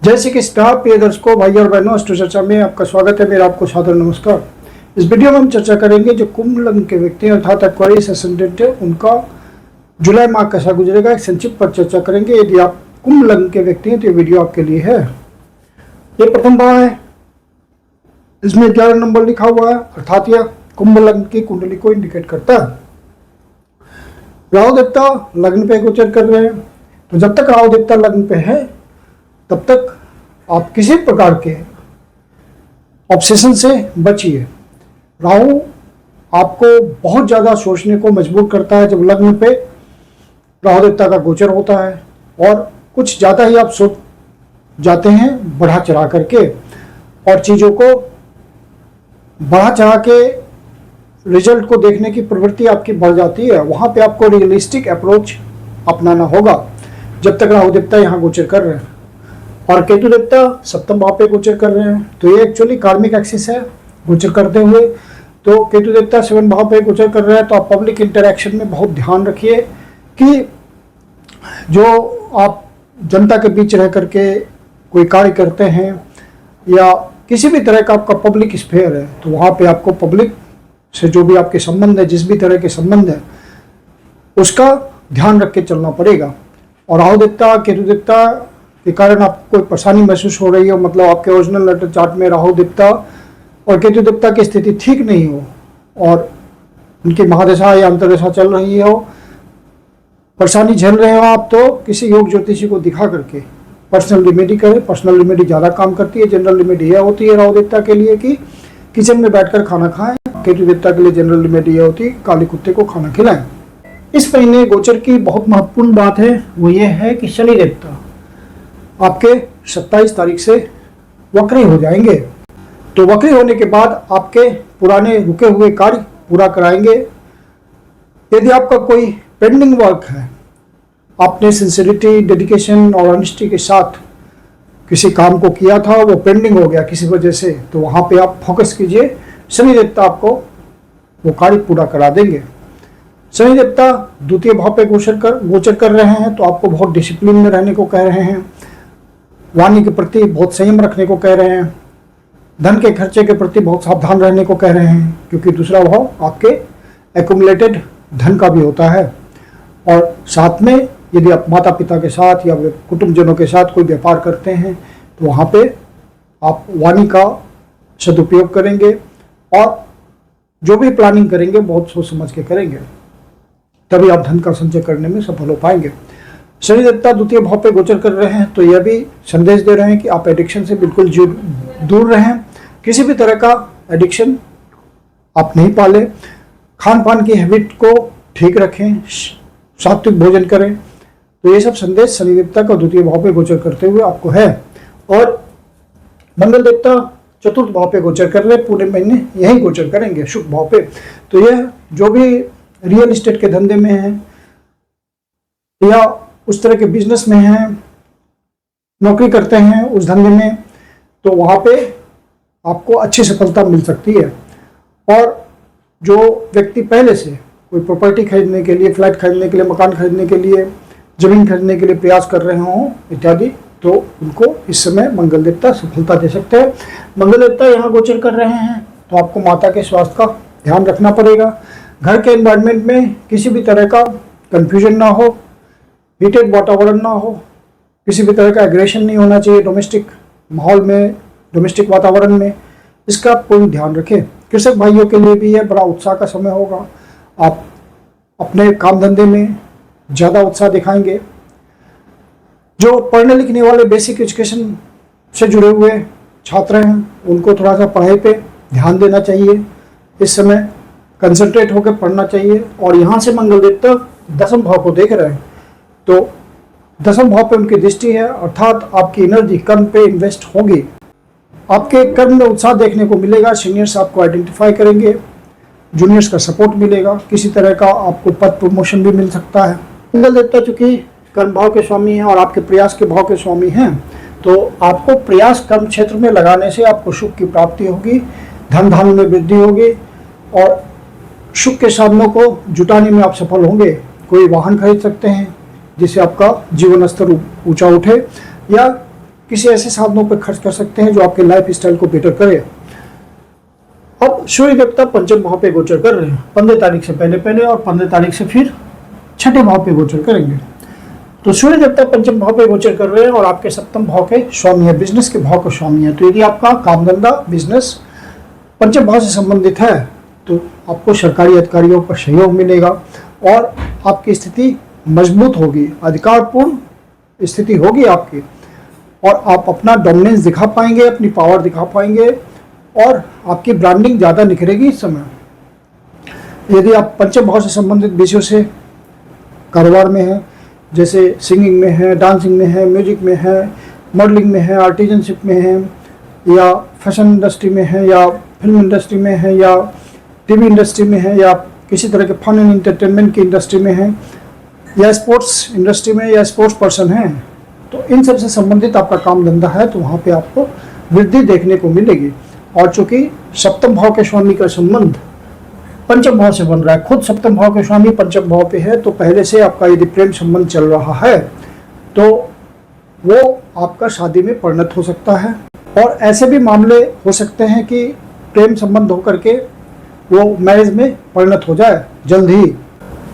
जय श्री कृष्ण। प्रिय दर्शकों, भाई और बहनों, अष्ट चर्चा में आपका स्वागत है। मेरा आपको सादर नमस्कार। इस वीडियो में हम चर्चा करेंगे जो कुंभ लग्न के व्यक्ति हैं अर्थात एक्वेरियस एसेंडेंट है, उनका जुलाई माह कैसा गुजरेगा एक संक्षिप्त पर चर्चा करेंगे। यदि आप कुंभ लग्न के व्यक्ति हैं तो ये वीडियो आपके लिए है। ये प्रथम भाव है, इसमें 11 नंबर लिखा हुआ है, अर्थात यह कुंभ लग्न की कुंडली को इंडिकेट करता है। राहु देवता लग्न पे गोचर कर रहे हैं, तो जब तक राहु देवता लग्न पे है तब तक आप किसी प्रकार के ऑब्सेशन से बचिए। राहु आपको बहुत ज़्यादा सोचने को मजबूर करता है जब लग्न पे राहु देवता का गोचर होता है, और कुछ ज़्यादा ही आप सोच जाते हैं बढ़ा चढ़ा करके, और चीज़ों को बढ़ा चढ़ा के रिजल्ट को देखने की प्रवृत्ति आपकी बढ़ जाती है। वहाँ पे आपको रियलिस्टिक अप्रोच अपनाना होगा जब तक राहु देवता यहाँ गोचर कर रहे हैं। और केतु देवता सप्तम भाव पे गोचर कर रहे हैं, तो ये एक्चुअली कार्मिक एक्सिस है गोचर करते हुए। तो केतु देवता 7 भाव पे गोचर कर रहे हैं, तो आप पब्लिक इंटरेक्शन में बहुत ध्यान रखिए कि जो आप जनता के बीच रह करके कोई कार्य करते हैं या किसी भी तरह का आपका पब्लिक स्फेयर है, तो वहाँ पे आपको पब्लिक से जो भी आपके संबंध है, जिस भी तरह के संबंध है, उसका ध्यान रख के चलना पड़ेगा। और राहु देवता केतु देवता के कारण आपको कोई परेशानी महसूस हो रही हो, मतलब आपके ओरिजिनल लेटर चार्ट में राहु देवता और केतु देवता की स्थिति ठीक नहीं हो और उनकी महादशा या अंतर्दशा चल रही हो, परेशानी झेल रहे हो आप, तो किसी योग ज्योतिषी को दिखा करके पर्सनल रेमेडी करें। पर्सनल रेमेडी ज़्यादा काम करती है। जनरल रेमेडी यह होती है राहु देवता के लिए कि किचन में बैठकर खाना खाएं। केतु देवता के लिए जनरल रेमेडी यह होती है काले कुत्ते को खाना खिलाएं। इस महीने गोचर की बहुत महत्वपूर्ण बात है, वो ये है कि शनि देवता आपके 27 तारीख से वक्री हो जाएंगे। तो वक्री होने के बाद आपके पुराने रुके हुए कार्य पूरा कराएंगे। यदि आपका कोई पेंडिंग वर्क है, आपने सिंसियरिटी, डेडिकेशन और ऑनेस्टी के साथ किसी काम को किया था, वो पेंडिंग हो गया किसी वजह से, तो वहाँ पे आप फोकस कीजिए। शनि देवता आपको वो कार्य पूरा करा देंगे। शनि देवता द्वितीय भाव पे गोचर कर रहे हैं, तो आपको बहुत डिसिप्लिन में रहने को कह रहे हैं। वाणी के प्रति बहुत संयम रखने को कह रहे हैं। धन के खर्चे के प्रति बहुत सावधान रहने को कह रहे हैं, क्योंकि दूसरा भाव आपके एक्युमुलेटेड धन का भी होता है। और साथ में यदि आप माता पिता के साथ या कुटुंबजनों के साथ कोई व्यापार करते हैं, तो वहाँ पे आप वाणी का सदुपयोग करेंगे और जो भी प्लानिंग करेंगे बहुत सोच समझ के करेंगे, तभी आप धन का संचय करने में सफल हो पाएंगे। शनि देवता द्वितीय भाव पे गोचर कर रहे हैं, तो यह भी संदेश दे रहे हैं कि आप एडिक्शन से बिल्कुल दूर रहें। किसी भी तरह का एडिक्शन आप नहीं पालें। खान पान की हैबिट को ठीक रखें, सात्विक भोजन करें। तो ये सब संदेश शनि देवता का द्वितीय भाव पे गोचर करते हुए आपको है। और मंगल देवता चतुर्थ भाव पे गोचर कर रहे हैं, पूरे महीने यही गोचर करेंगे शुभ भाव पे। तो यह जो भी रियल एस्टेट के धंधे में है या उस तरह के बिजनेस में हैं, नौकरी करते हैं उस धंधे में, तो वहाँ पे आपको अच्छी सफलता मिल सकती है। और जो व्यक्ति पहले से कोई प्रॉपर्टी खरीदने के लिए, फ्लैट खरीदने के लिए, मकान खरीदने के लिए, ज़मीन खरीदने के लिए प्रयास कर रहे हों इत्यादि, तो उनको इस समय मंगल देवता सफलता दे सकते हैं। मंगल देवता यहाँ गोचर कर रहे हैं, तो आपको माता के स्वास्थ्य का ध्यान रखना पड़ेगा। घर के एनवायरनमेंट में किसी भी तरह का कन्फ्यूजन ना हो, हीटेड वातावरण ना हो, किसी भी तरह का एग्रेशन नहीं होना चाहिए डोमेस्टिक माहौल में, डोमेस्टिक वातावरण में। इसका आप कोई ध्यान रखें। कृषक भाइयों के लिए भी यह बड़ा उत्साह का समय होगा। आप अपने काम धंधे में ज़्यादा उत्साह दिखाएंगे। जो पढ़ने लिखने वाले बेसिक एजुकेशन से जुड़े हुए छात्र हैं, उनको थोड़ा सा पढ़ाई पे ध्यान देना चाहिए। इस समय कंसंट्रेट होकर पढ़ना चाहिए। और यहाँ से मंगल देवता 10वें भाव को देख रहे हैं, तो 10वें भाव पे उनकी दृष्टि है, अर्थात आपकी एनर्जी कर्म पे इन्वेस्ट होगी। आपके कर्म में उत्साह देखने को मिलेगा। सीनियर्स आपको आइडेंटिफाई करेंगे, जूनियर्स का सपोर्ट मिलेगा, किसी तरह का आपको पद प्रमोशन भी मिल सकता है। मंगल देवता चूंकि कर्म भाव के स्वामी हैं और आपके प्रयास के भाव के स्वामी हैं, तो आपको प्रयास कर्म क्षेत्र में लगाने से आपको सुख की प्राप्ति होगी, धन धान में वृद्धि होगी और सुख के साधनों को जुटाने में आप सफल होंगे। कोई वाहन खरीद सकते हैं जिससे आपका जीवन स्तर ऊंचा उठे, या किसी ऐसे साधनों पर खर्च कर सकते हैं जो आपके लाइफ स्टाइल को बेटर करे। अब सूर्य देवता पंचम भाव पे गोचर कर रहे हैं 15 तारीख से पहले और 15 तारीख से फिर छठे भाव पे गोचर करेंगे। तो सूर्य देवता पंचम भाव पे गोचर कर रहे हैं और आपके सप्तम भाव के स्वामी है, बिजनेस के भाव के स्वामी है। तो यदि आपका काम धंधा बिजनेस पंचम भाव से संबंधित है तो आपको सरकारी अधिकारियों का सहयोग मिलेगा और आपकी स्थिति मजबूत होगी, अधिकारपूर्ण स्थिति होगी आपकी, और आप अपना डोमिनेंस दिखा पाएंगे, अपनी पावर दिखा पाएंगे और आपकी ब्रांडिंग ज़्यादा निखरेगी इस समय। यदि आप पंचम भाव से संबंधित विषयों से कारोबार में हैं, जैसे सिंगिंग में है, डांसिंग में है, म्यूजिक में है, मॉडलिंग में है, आर्टिजनशिप में है, या फैशन इंडस्ट्री में है, या फिल्म इंडस्ट्री में है, या टीवी इंडस्ट्री में है, या किसी तरह के फन एंड एंटरटेनमेंट की इंडस्ट्री में है, या स्पोर्ट्स इंडस्ट्री में, या स्पोर्ट्स पर्सन हैं, तो इन सब से संबंधित आपका काम धंधा है तो वहाँ पे आपको वृद्धि देखने को मिलेगी। और चूंकि सप्तम भाव के स्वामी का संबंध पंचम भाव से बन रहा है, खुद सप्तम भाव के स्वामी पंचम भाव पे है, तो पहले से आपका यदि प्रेम संबंध चल रहा है तो वो आपका शादी में परिणत हो सकता है। और ऐसे भी मामले हो सकते हैं कि प्रेम संबंध होकर के वो मैरिज में परिणत हो जाए जल्द ही।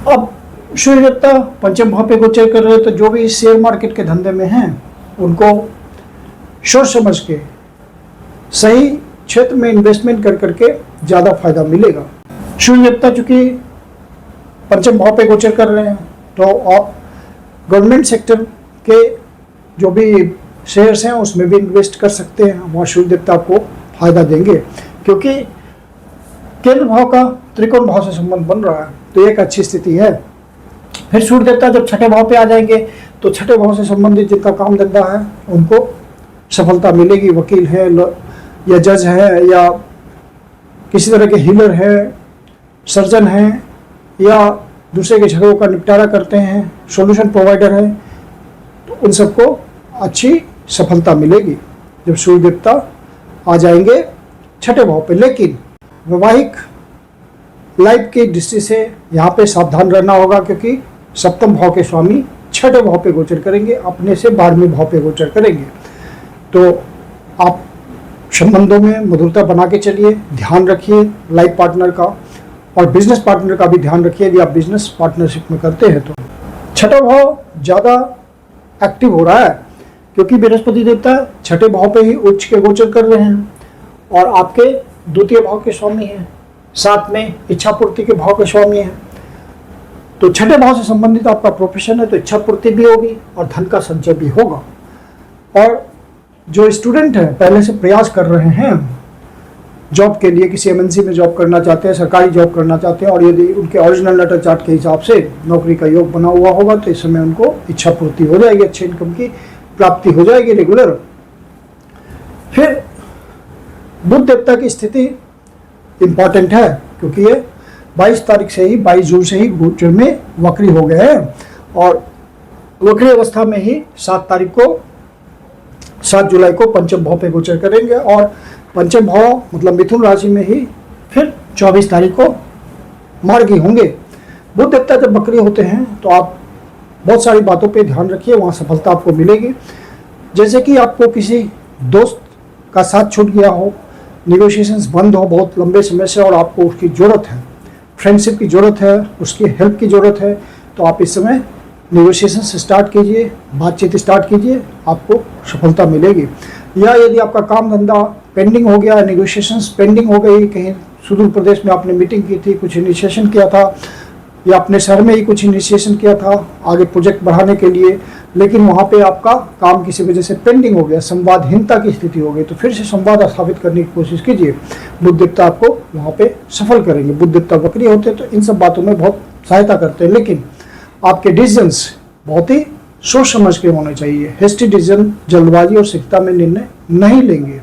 अब सूर्य देवता पंचम भाव पे गोचर कर रहे हैं तो जो भी शेयर मार्केट के धंधे में हैं उनको सोच समझ के सही क्षेत्र में इन्वेस्टमेंट कर करके ज़्यादा फायदा मिलेगा। सूर्य देवता चूंकि पंचम भाव पे गोचर कर रहे हैं तो आप गवर्नमेंट सेक्टर के जो भी शेयर्स हैं उसमें भी इन्वेस्ट कर सकते हैं, वहाँ सूर्य देवता आपको फायदा देंगे क्योंकि केंद्र भाव का त्रिकोण भाव से संबंध बन रहा है, तो एक अच्छी स्थिति है। फिर सूर्य देवता जब छठे भाव पे आ जाएंगे तो छठे भाव से संबंधित जितना काम धंधा है उनको सफलता मिलेगी। वकील है या जज है या किसी तरह के हीलर है, सर्जन है, या दूसरे के झगड़ों का निपटारा करते हैं, सॉल्यूशन प्रोवाइडर है, तो उन सबको अच्छी सफलता मिलेगी जब सूर्य देवता आ जाएंगे छठे भाव पे। लेकिन वैवाहिक लाइफ की दृष्टि से यहाँ पे सावधान रहना होगा क्योंकि सप्तम भाव के स्वामी छठे भाव पे गोचर करेंगे, अपने से 12वें भाव पे गोचर करेंगे। तो आप संबंधों में मधुरता बना के चलिए, ध्यान रखिए लाइफ पार्टनर का, और बिजनेस पार्टनर का भी ध्यान रखिए यदि आप बिजनेस पार्टनरशिप में करते हैं तो। छठा भाव ज़्यादा एक्टिव हो रहा है क्योंकि बृहस्पति देवता छठे भाव पे ही उच्च के गोचर कर रहे हैं और आपके द्वितीय भाव के स्वामी हैं, साथ में इच्छा पूर्ति के भाव के स्वामी हैं। तो छठे भाव से संबंधित आपका प्रोफेशन है तो इच्छा पूर्ति भी होगी और धन का संचय भी होगा। और जो स्टूडेंट हैं पहले से प्रयास कर रहे हैं जॉब के लिए, किसी एमएनसी में जॉब करना चाहते हैं, सरकारी जॉब करना चाहते हैं, और यदि उनके ओरिजिनल लेटर चार्ट के हिसाब से नौकरी का योग बना हुआ होगा तो इस समय उनको इच्छा पूर्ति हो जाएगी, अच्छे इनकम की प्राप्ति हो जाएगी रेगुलर। फिर बुध देवता की स्थिति इम्पॉर्टेंट है क्योंकि ये 22 तारीख से ही 22 जून से ही गोचर में वक्री हो गए हैं और वक्री अवस्था में ही 7 जुलाई को पंचम भाव पे गोचर करेंगे और पंचम भाव मतलब मिथुन राशि में ही फिर 24 तारीख को मार्गी होंगे। बुध देवता जब वक्री होते हैं तो आप बहुत सारी बातों पे ध्यान रखिए, वहाँ सफलता आपको मिलेगी। जैसे कि आपको किसी दोस्त का साथ छूट गया हो, नेगोशिएशंस बंद हो बहुत लंबे समय से और आपको उसकी ज़रूरत है, फ्रेंडशिप की ज़रूरत है, उसकी हेल्प की ज़रूरत है, तो आप इस समय नेगोशिएशंस स्टार्ट कीजिए, बातचीत स्टार्ट कीजिए, आपको सफलता मिलेगी। या यदि आपका काम धंधा पेंडिंग हो गया, नेगोशिएशंस पेंडिंग हो गई, कहीं सुदूर प्रदेश में आपने मीटिंग की थी, कुछ इनिशिएशन किया था, या अपने शहर में ही कुछ इनिशिएशन किया था आगे प्रोजेक्ट बढ़ाने के लिए, लेकिन वहाँ पे आपका काम किसी वजह से पेंडिंग हो गया, संवादहीनता की स्थिति हो गई, तो फिर से संवाद स्थापित करने की कोशिश कीजिए। बुध देवता आपको वहाँ पे सफल करेंगे। बुध देवता वक्री होते हैं तो इन सब बातों में बहुत सहायता करते हैं, लेकिन आपके डिसीजंस बहुत ही सोच समझ के होने चाहिए। हेस्टी डिसीजन, जल्दबाजी और शीघ्रता में निर्णय नहीं लेंगे,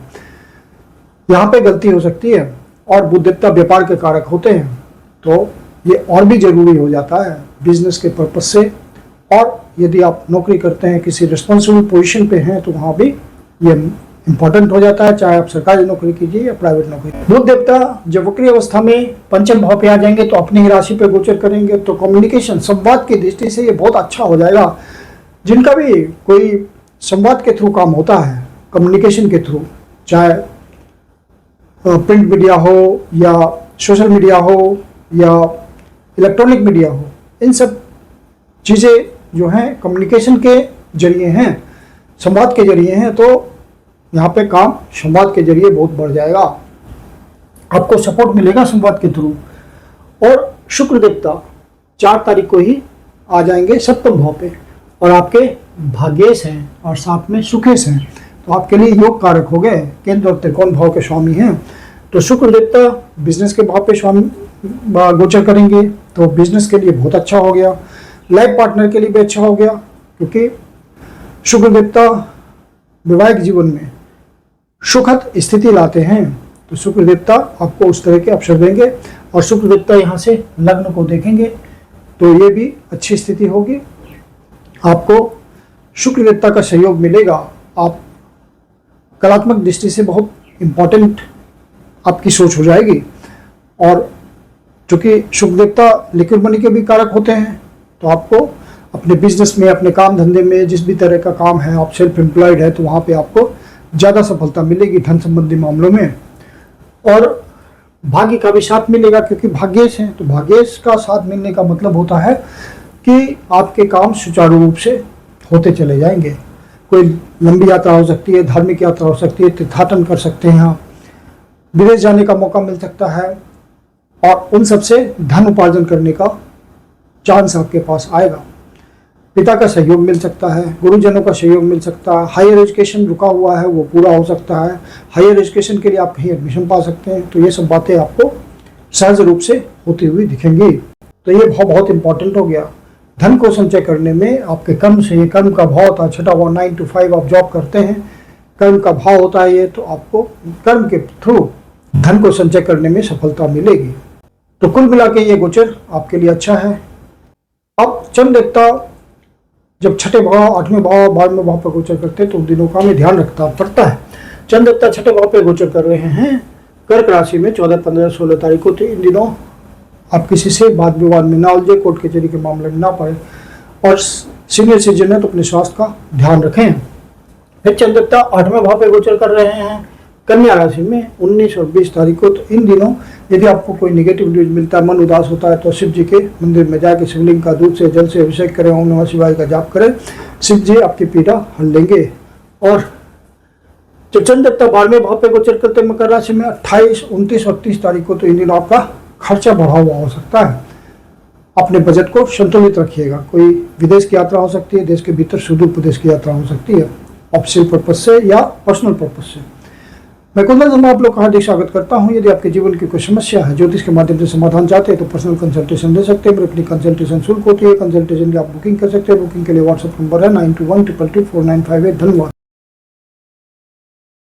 यहाँ पे गलती हो सकती है। और बुध देवता व्यापार के कारक होते हैं तो ये और भी जरूरी हो जाता है बिजनेस के पर्पज से। और यदि आप नौकरी करते हैं, किसी रिस्पॉन्सिबल पोजीशन पे हैं, तो वहाँ भी ये इंपॉर्टेंट हो जाता है, चाहे आप सरकारी नौकरी कीजिए या प्राइवेट नौकरी। बुध देवता जब वक्री अवस्था में पंचम भाव पे आ जाएंगे तो अपनी ही राशि पे गोचर करेंगे, तो कम्युनिकेशन, संवाद की दृष्टि से ये बहुत अच्छा हो जाएगा। जिनका भी कोई संवाद के थ्रू काम होता है कम्युनिकेशन के थ्रू, चाहे प्रिंट मीडिया हो या सोशल मीडिया हो या इलेक्ट्रॉनिक मीडिया हो, इन सब चीज़ें जो हैं कम्युनिकेशन के जरिए हैं, संवाद के जरिए हैं, तो यहाँ पे काम संवाद के जरिए बहुत बढ़ जाएगा, आपको सपोर्ट मिलेगा संवाद के थ्रू। और शुक्र देवता 4 तारीख को ही आ जाएंगे सप्तम भाव पे और आपके भाग्येश हैं और साथ में सुखेश हैं, तो आपके लिए योग कारक हो गए। केंद्र और त्रिकोण भाव के स्वामी हैं, तो शुक्र देवता बिजनेस के भाव पे स्वामी गोचर करेंगे, तो बिजनेस के लिए बहुत अच्छा हो गया। लाइफ पार्टनर के लिए भी अच्छा हो गया, क्योंकि शुक्र देवता वैवाहिक जीवन में सुखद स्थिति लाते हैं, तो शुक्र देवता आपको उस तरह के अवसर देंगे। और शुक्र देवता यहाँ से लग्न को देखेंगे तो ये भी अच्छी स्थिति होगी, आपको शुक्र देवता का सहयोग मिलेगा। आप कलात्मक दृष्टि से बहुत इम्पोर्टेंट आपकी सोच हो जाएगी। और चूँकि शुक्र देवता लिक्विड मनी के भी कारक होते हैं, तो आपको अपने बिजनेस में, अपने काम धंधे में, जिस भी तरह का काम है, आप सेल्फ एम्प्लॉयड है, तो वहाँ पे आपको ज़्यादा सफलता मिलेगी धन संबंधी मामलों में। और भाग्य का भी साथ मिलेगा, क्योंकि भाग्येश हैं, तो भाग्येश का साथ मिलने का मतलब होता है कि आपके काम सुचारू रूप से होते चले जाएंगे। कोई लंबी यात्रा हो सकती है, धार्मिक यात्रा हो सकती है, तीर्थाटन कर सकते हैं आप, विदेश जाने का मौका मिल सकता है, और उन सब से धन उपार्जन करने का चांस आपके पास आएगा। पिता का सहयोग मिल सकता है, गुरुजनों का सहयोग मिल सकता है, हायर एजुकेशन रुका हुआ है वो पूरा हो सकता है, हायर एजुकेशन के लिए आप कहीं एडमिशन पा सकते हैं, तो ये सब बातें आपको सहज रूप से होती हुई दिखेंगी। तो ये भाव बहुत इंपॉर्टेंट हो गया धन को संचय करने में। आपके कर्म से, ये कर्म का भाव होता है, छठा भाव 9 to 5 आप जॉब करते हैं, कर्म का भाव होता है ये, तो आपको कर्म के थ्रू धन को संचय करने में सफलता मिलेगी। तो कुल मिला के ये गोचर आपके लिए अच्छा है। अब चंद्र देवता जब छठे भाव, 8वें भाव, 12वें भाव पर गोचर करते हैं, तो उन दिनों का हमें ध्यान रखना पड़ता है। चंद्र देवता छठे भाव पे गोचर कर रहे हैं कर्क राशि में 14, 15, 16 तारीख को, तो इन दिनों आप किसी से वाद विवाद में ना उलझे, कोर्ट कचहरी के मामले में ना पड़े, और सीनियर सिटीजन है तो अपने स्वास्थ्य का ध्यान रखें। फिर चंद्र देवता 8वें भाव पे गोचर कर रहे हैं कन्या राशि में 19 और 20 तारीख को, तो इन दिनों यदि आपको कोई नेगेटिव न्यूज मिलता है, मन उदास होता है, तो शिव जी के मंदिर में जाकर शिवलिंग का दूध से, जल से अभिषेक करें, ओम नमः शिवाय का जाप करें, शिव जी आपकी पीड़ा हल लेंगे। और जब चंद्र देवता 12वें भाव पे गोचर करते हैं मकर राशि में 28, 29 और 30 तारीख को, तो इन दिनों आपका खर्चा बढ़ा हुआ हो सकता है। अपने बजट को संतुलित रखिएगा। कोई विदेश की यात्रा हो सकती है, देश के भीतर सुदूर प्रदेश की यात्रा हो सकती है, ऑफिशियल पर्पज से या पर्सनल पर्पज से। मैं कुंदन शर्मा आप लोग का हार्दिक स्वागत करता हूं। यदि आपके जीवन की कोई समस्या है, ज्योतिष के माध्यम से समाधान चाहते हैं, तो पर्सनल कंसल्टेशन ले सकते हैं। मेरी अपनी कंसल्टेशन शुल्क होती है, कंसल्टेशन की आप बुकिंग कर सकते हैं। बुकिंग के लिए व्हाट्सएप नंबर है 9212224958। धन्यवाद।